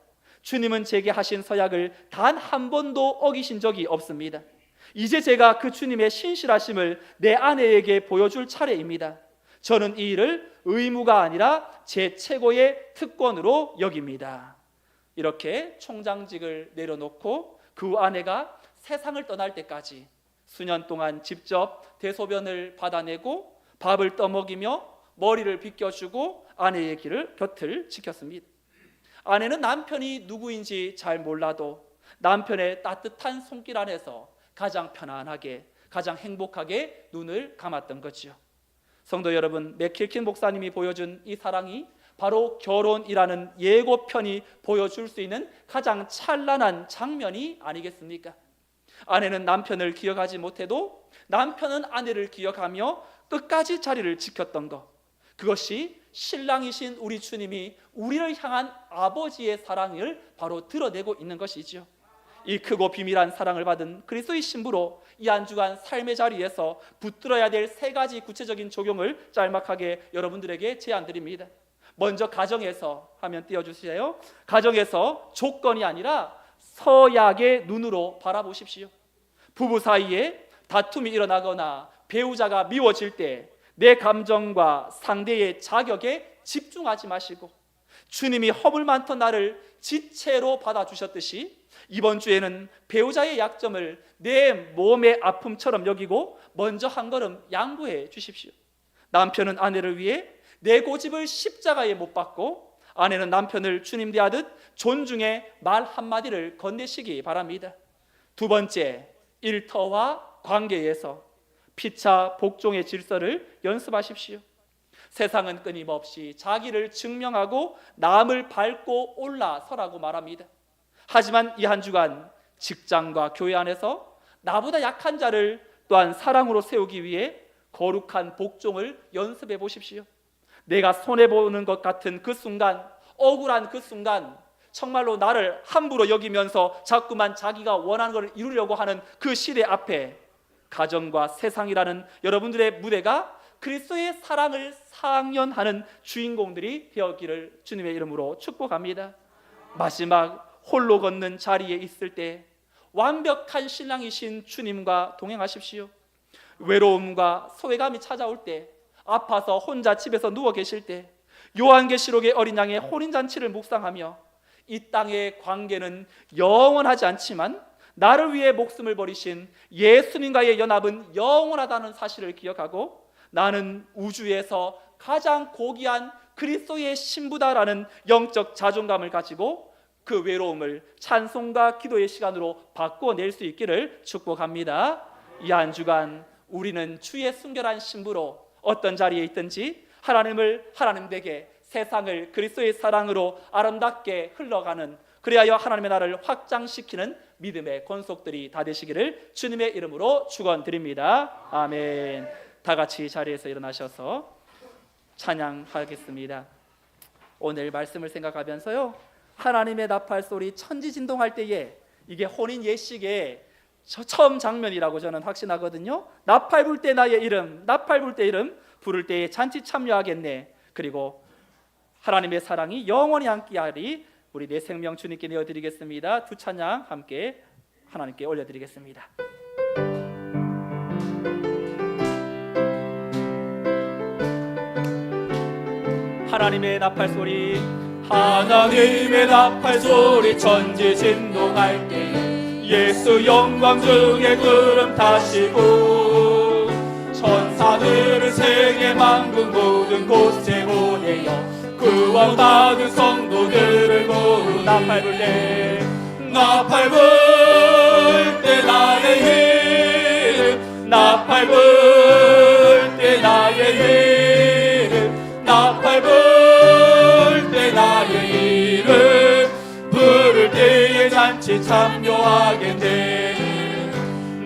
주님은 제게 하신 서약을 단 한 번도 어기신 적이 없습니다. 이제 제가 그 주님의 신실하심을 내 아내에게 보여줄 차례입니다. 저는 이 일을 의무가 아니라 제 최고의 특권으로 여깁니다. 이렇게 총장직을 내려놓고 그 아내가 세상을 떠날 때까지 수년 동안 직접 대소변을 받아내고 밥을 떠먹이며 머리를 빗겨주고 아내의 곁을 지켰습니다. 아내는 남편이 누구인지 잘 몰라도 남편의 따뜻한 손길 안에서 가장 편안하게, 가장 행복하게 눈을 감았던 거죠. 성도 여러분, 맥킬킨 목사님이 보여준 이 사랑이 바로 결혼이라는 예고편이 보여줄 수 있는 가장 찬란한 장면이 아니겠습니까? 아내는 남편을 기억하지 못해도 남편은 아내를 기억하며 끝까지 자리를 지켰던 것, 그것이 신랑이신 우리 주님이 우리를 향한 아버지의 사랑을 바로 드러내고 있는 것이죠. 이 크고 비밀한 사랑을 받은 그리스도의 신부로 이 한 주간 삶의 자리에서 붙들어야 될 세 가지 구체적인 적용을 짤막하게 여러분들에게 제안드립니다. 먼저 가정에서, 화면 띄워주세요. 가정에서 조건이 아니라 서약의 눈으로 바라보십시오. 부부 사이에 다툼이 일어나거나 배우자가 미워질 때 내 감정과 상대의 자격에 집중하지 마시고 주님이 허물 많던 나를 지체로 받아주셨듯이 이번 주에는 배우자의 약점을 내 몸의 아픔처럼 여기고 먼저 한 걸음 양보해 주십시오. 남편은 아내를 위해 내 고집을 십자가에 못 박고 아내는 남편을 주님 대하듯 존중의 말 한마디를 건네시기 바랍니다. 두 번째, 일터와 관계에서 피차 복종의 질서를 연습하십시오. 세상은 끊임없이 자기를 증명하고 남을 밟고 올라서라고 말합니다. 하지만 이 한 주간 직장과 교회 안에서 나보다 약한 자를 또한 사랑으로 세우기 위해 거룩한 복종을 연습해 보십시오. 내가 손해보는 것 같은 그 순간, 억울한 그 순간, 정말로 나를 함부로 여기면서 자꾸만 자기가 원하는 것을 이루려고 하는 그 시대 앞에 가정과 세상이라는 여러분들의 무대가 그리스도의 사랑을 상연하는 주인공들이 되었기를 주님의 이름으로 축복합니다. 마지막 홀로 걷는 자리에 있을 때 완벽한 신랑이신 주님과 동행하십시오. 외로움과 소외감이 찾아올 때, 아파서 혼자 집에서 누워 계실 때 요한계시록의 어린 양의 혼인잔치를 묵상하며 이 땅의 관계는 영원하지 않지만 나를 위해 목숨을 버리신 예수님과의 연합은 영원하다는 사실을 기억하고 나는 우주에서 가장 고귀한 그리스도의 신부다라는 영적 자존감을 가지고 그 외로움을 찬송과 기도의 시간으로 바꿔낼 수 있기를 축복합니다. 이 한 주간 우리는 주의 순결한 신부로 어떤 자리에 있든지 하나님에게 세상을 그리스도의 사랑으로 아름답게 흘러가는, 그리하여 하나님의 나라를 확장시키는 믿음의 권속들이 다 되시기를 주님의 이름으로 축원드립니다. 아멘. 다 같이 자리에서 일어나셔서 찬양하겠습니다. 오늘 말씀을 생각하면서요, 하나님의 나팔 소리 천지진동할 때에 이게 혼인 예식의 처음 장면이라고 저는 확신하거든요. 나팔 불 때 나의 이름, 나팔 불 때 이름 부를 때에 잔치 참여하겠네. 그리고 하나님의 사랑이 영원히 함께하리. 우리 내 생명 주님께 내어드리겠습니다. 두 찬양 함께 하나님께 올려드리겠습니다. 하나님의 나팔 소리, 하나님의 나팔 소리 천지 진동할 때 예수 영광 중에 구름 타시고 천사들은 세계 만국 모든 곳에 보내어 구원 받은 성도들을 모으니 나팔 불 때, 나팔 불 때 나의 이름, 나팔 불 때 나의 이름, 나팔 불 때 나의 이름 부를 때에 잔치 참여하겠네.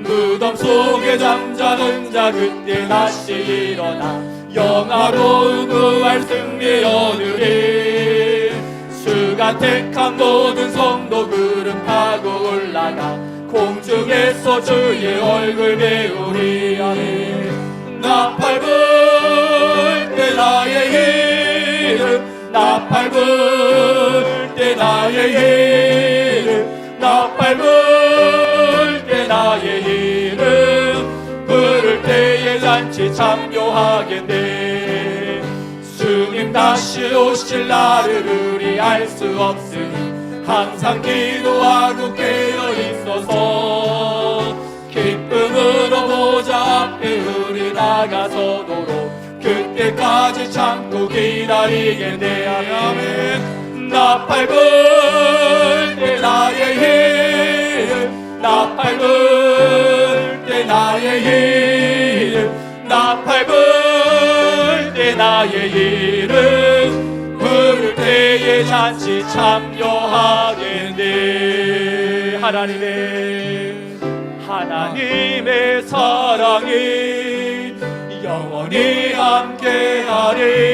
무덤 속에 잠자는 자 그때 다시 일어나 영화로운 부활 승리 얻으리. 주가 택한 모든 성도 구름 타고 올라가 공중에서 주의 얼굴 배우리. 나팔 불 때 나의 이름, 나팔 불 때 나의 이름, 나팔 불 때 나의 이름 부를 때에 잔치 참여하겠네. 다시 오실 날을 우리 알 수 없으니 항상 기도하고 깨어 있어서 기쁨으로 보좌 앞에 우리 나가서도록 그때까지 참고 기다리겠네. 아멘. 나 밟을 때 나의 힘, 나 밟을 때 나의 힘, 나 밟을 때 나의 이름 부를 때에 잔치 참여하겠네. 하나님의 사랑이 영원히 함께하리.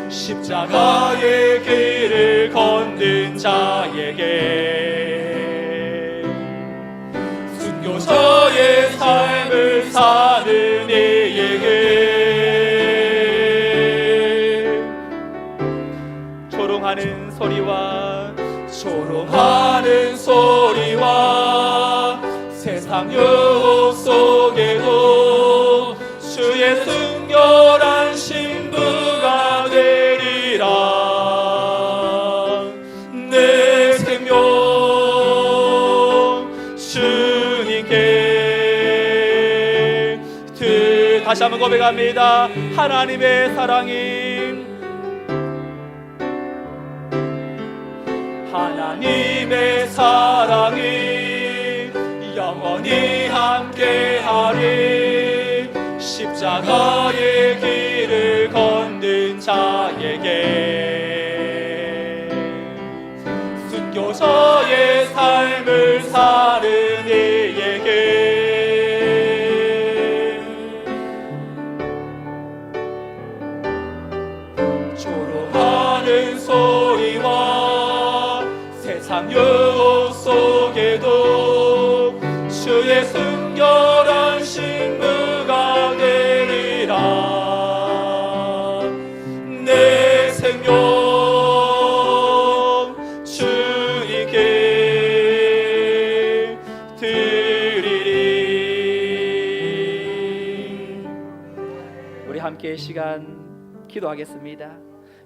십자가의 길을 걷는 자에게 순교자의 삶을 사는 이에게 조롱하는 소리와 세상 유혹 속에도 주의 순결한 신부가 되리라. 내 생명 주님께 다시 한번 고백합니다. 하나님의 사랑이 영원히 함께하리. 십자가의 길을 걷는 자에게 순교자의 삶을 사는 이에게 조롱하는 소리와 세상 유혹 속에도 주의 순결한 신부가 되리라. 내 생명 주님께 드리리. 우리 함께 이 시간 기도하겠습니다.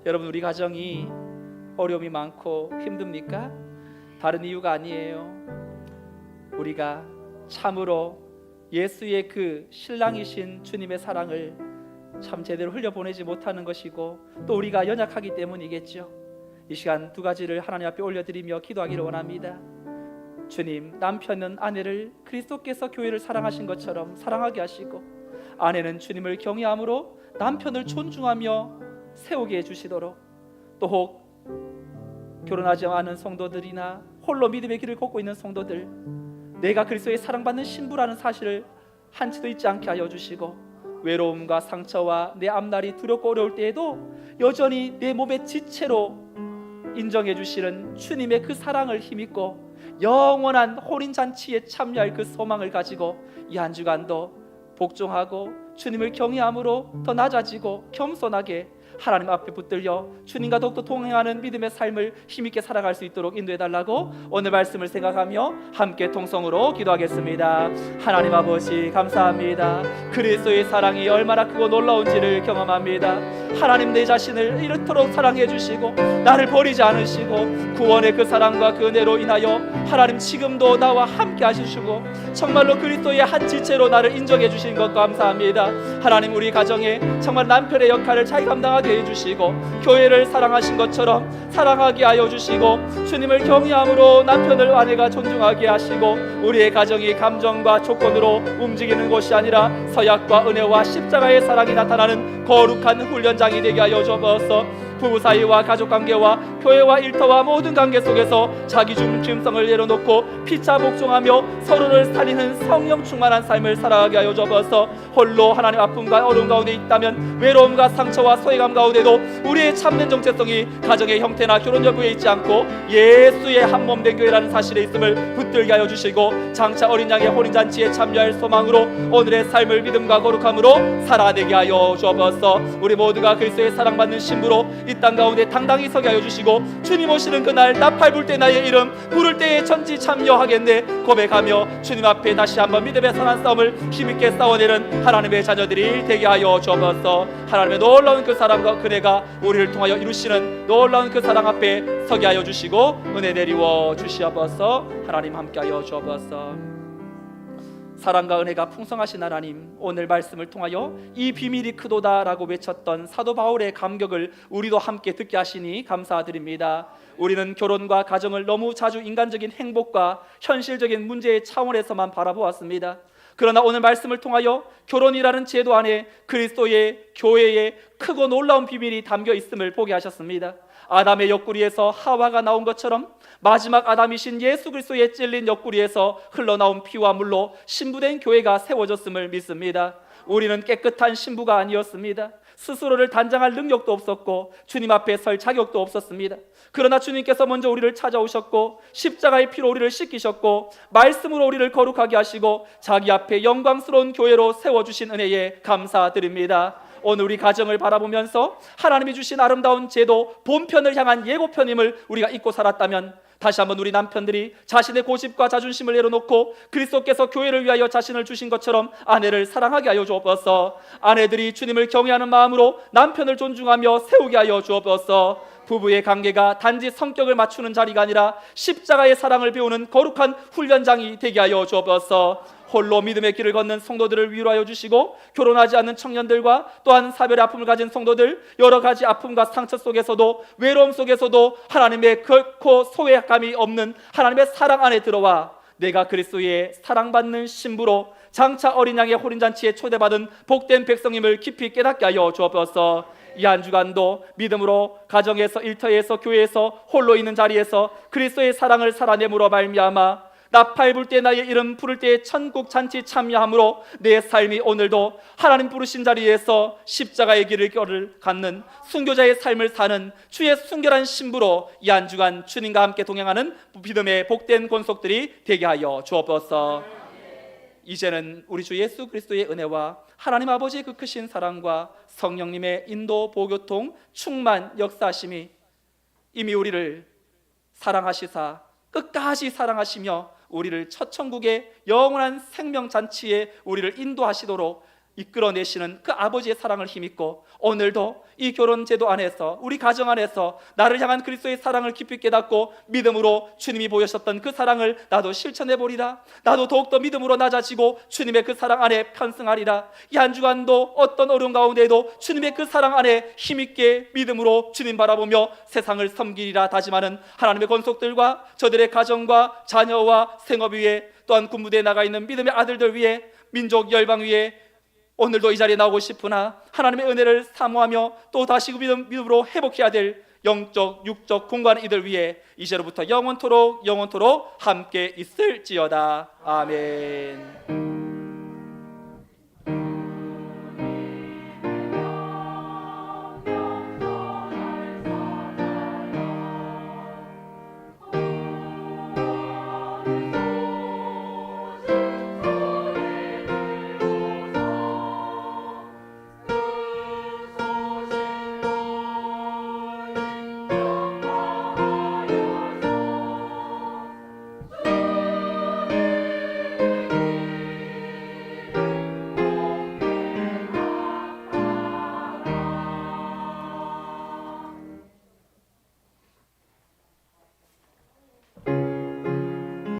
여러분, 우리 가정이 어려움이 많고 힘듭니까? 다른 이유가 아니에요. 우리가 참으로 예수의 그 신랑이신 주님의 사랑을 참 제대로 흘려보내지 못하는 것이고, 또 우리가 연약하기 때문이겠죠. 이 시간 두 가지를 하나님 앞에 올려드리며 기도하기를 원합니다. 주님, 남편은 아내를 그리스도께서 교회를 사랑하신 것처럼 사랑하게 하시고, 아내는 주님을 경외함으로 남편을 존중하며 세우게 해주시도록, 또 혹 결혼하지 않은 성도들이나 홀로 믿음의 길을 걷고 있는 성도들, 내가 그리스도의 사랑받는 신부라는 사실을 한치도 잊지 않게 하여 주시고, 외로움과 상처와 내 앞날이 두렵고 어려울 때에도 여전히 내 몸의 지체로 인정해 주시는 주님의 그 사랑을 힘입고 영원한 혼인잔치에 참여할 그 소망을 가지고 이 한 주간도 복종하고 주님을 경외함으로 더 낮아지고 겸손하게 하나님 앞에 붙들려 주님과 더욱더 동행하는 믿음의 삶을 힘있게 살아갈 수 있도록 인도해달라고 오늘 말씀을 생각하며 함께 통성으로 기도하겠습니다. 하나님 아버지, 감사합니다. 그리스도의 사랑이 얼마나 크고 놀라운지를 경험합니다. 하나님, 내 자신을 이렇도록 사랑해 주시고 나를 버리지 않으시고 구원의 그 사랑과 그 은혜로 인하여 하나님 지금도 나와 함께 하시고 정말로 그리스도의 한 지체로 나를 인정해 주신 것 감사합니다. 하나님, 우리 가정에 정말 남편의 역할을 잘 감당하게 해주시고 교회를 사랑하신 것처럼 사랑하게 하여 주시고 주님을 경외함으로 남편을 아내가 존중하게 하시고 우리의 가정이 감정과 조건으로 움직이는 곳이 아니라 서약과 은혜와 십자가의 사랑이 나타나는 거룩한 훈련장이 되게 하여 주옵소서. 부부 사이와 가족관계와 교회와 일터와 모든 관계 속에서 자기 중심성을 내려놓고 피차 복종하며 서로를 살리는 성령 충만한 삶을 살아가게 하여 주옵소서. 홀로 하나님 아픔과 어려움 가운데 있다면 외로움과 상처와 소외감 가운데도 우리의 참된 정체성이 가정의 형태나 결혼 여부에 있지 않고 예수의 한몸된 교회라는 사실에 있음을 붙들게 하여 주시고 장차 어린 양의 혼인잔치에 참여할 소망으로 오늘의 삶을 믿음과 거룩함으로 살아내게 하여 주옵소서. 우리 모두가 그리스도의 사랑받는 신부로 이 땅 가운데 당당히 서게 하여 주시고 주님 오시는 그날 나팔 불 때 나의 이름 부를 때에 전지 참여하겠네 고백하며 주님 앞에 다시 한번 믿음의 선한 싸움을 힘있게 싸워내는 하나님의 자녀들이 되게 하여 주옵소서. 하나님의 놀라운 그 사랑과 그네가 우리를 통하여 이루시는 놀라운 그 사랑 앞에 서게 하여 주시고 은혜 내리워 주시옵소서. 하나님 함께하여 주옵소서. 사랑과 은혜가 풍성하신 하나님, 오늘 말씀을 통하여 이 비밀이 크도다라고 외쳤던 사도 바울의 감격을 우리도 함께 듣게 하시니 감사드립니다. 우리는 결혼과 가정을 너무 자주 인간적인 행복과 현실적인 문제의 차원에서만 바라보았습니다. 그러나 오늘 말씀을 통하여 결혼이라는 제도 안에 그리스도의 교회의 크고 놀라운 비밀이 담겨 있음을 보게 하셨습니다. 아담의 옆구리에서 하와가 나온 것처럼 마지막 아담이신 예수 그리스도의 찔린 옆구리에서 흘러나온 피와 물로 신부된 교회가 세워졌음을 믿습니다. 우리는 깨끗한 신부가 아니었습니다. 스스로를 단장할 능력도 없었고 주님 앞에 설 자격도 없었습니다. 그러나 주님께서 먼저 우리를 찾아오셨고 십자가의 피로 우리를 씻기셨고 말씀으로 우리를 거룩하게 하시고 자기 앞에 영광스러운 교회로 세워주신 은혜에 감사드립니다. 오늘 우리 가정을 바라보면서 하나님이 주신 아름다운 제도 본편을 향한 예고편임을 우리가 잊고 살았다면 다시 한번 우리 남편들이 자신의 고집과 자존심을 내려놓고 그리스도께서 교회를 위하여 자신을 주신 것처럼 아내를 사랑하게 하여 주옵소서. 아내들이 주님을 경외하는 마음으로 남편을 존중하며 세우게 하여 주옵소서. 부부의 관계가 단지 성격을 맞추는 자리가 아니라 십자가의 사랑을 배우는 거룩한 훈련장이 되게 하여 주옵소서. 홀로 믿음의 길을 걷는 성도들을 위로하여 주시고 결혼하지 않는 청년들과 또한 사별의 아픔을 가진 성도들, 여러 가지 아픔과 상처 속에서도 외로움 속에서도 하나님의 결코 소외감이 없는 하나님의 사랑 안에 들어와 내가 그리스도의 사랑받는 신부로 장차 어린 양의 호린잔치에 초대받은 복된 백성임을 깊이 깨닫게 하여 주옵소서. 이 한 주간도 믿음으로 가정에서, 일터에서, 교회에서, 홀로 있는 자리에서 그리스도의 사랑을 살아내므로 말미암아 나팔 불 때 나의 이름 부를 때에 천국 잔치 참여함으로 내 삶이 오늘도 하나님 부르신 자리에서 십자가의 길을 갖는 순교자의 삶을 사는 주의 순결한 신부로 이 한 주간 주님과 함께 동행하는 믿음의 복된 권속들이 되게 하여 주옵소서. 이제는 우리 주 예수 그리스도의 은혜와 하나님 아버지의 그 크신 사랑과 성령님의 인도, 보교통, 충만, 역사하심이 이미 우리를 사랑하시사 끝까지 사랑하시며 우리를 첫 천국의 영원한 생명잔치에 우리를 인도하시도록 이끌어내시는 그 아버지의 사랑을 힘입고 오늘도 이 결혼제도 안에서 우리 가정 안에서 나를 향한 그리스도의 사랑을 깊이 깨닫고 믿음으로 주님이 보여주셨던 그 사랑을 나도 실천해보리라. 나도 더욱더 믿음으로 낮아지고 주님의 그 사랑 안에 편승하리라. 이 한 주간도 어떤 어려움 가운데에도 주님의 그 사랑 안에 힘있게 믿음으로 주님 바라보며 세상을 섬기리라 다짐하는 하나님의 권속들과 저들의 가정과 자녀와 생업 위에 또한 군부대에 나가 있는 믿음의 아들들 위에 민족 열방 위에 오늘도 이 자리에 나오고 싶으나 하나님의 은혜를 사모하며 또 다시 믿음으로 회복해야 될 영적, 육적 공간 이들 위해 이제로부터 영원토록 함께 있을지어다. 아멘.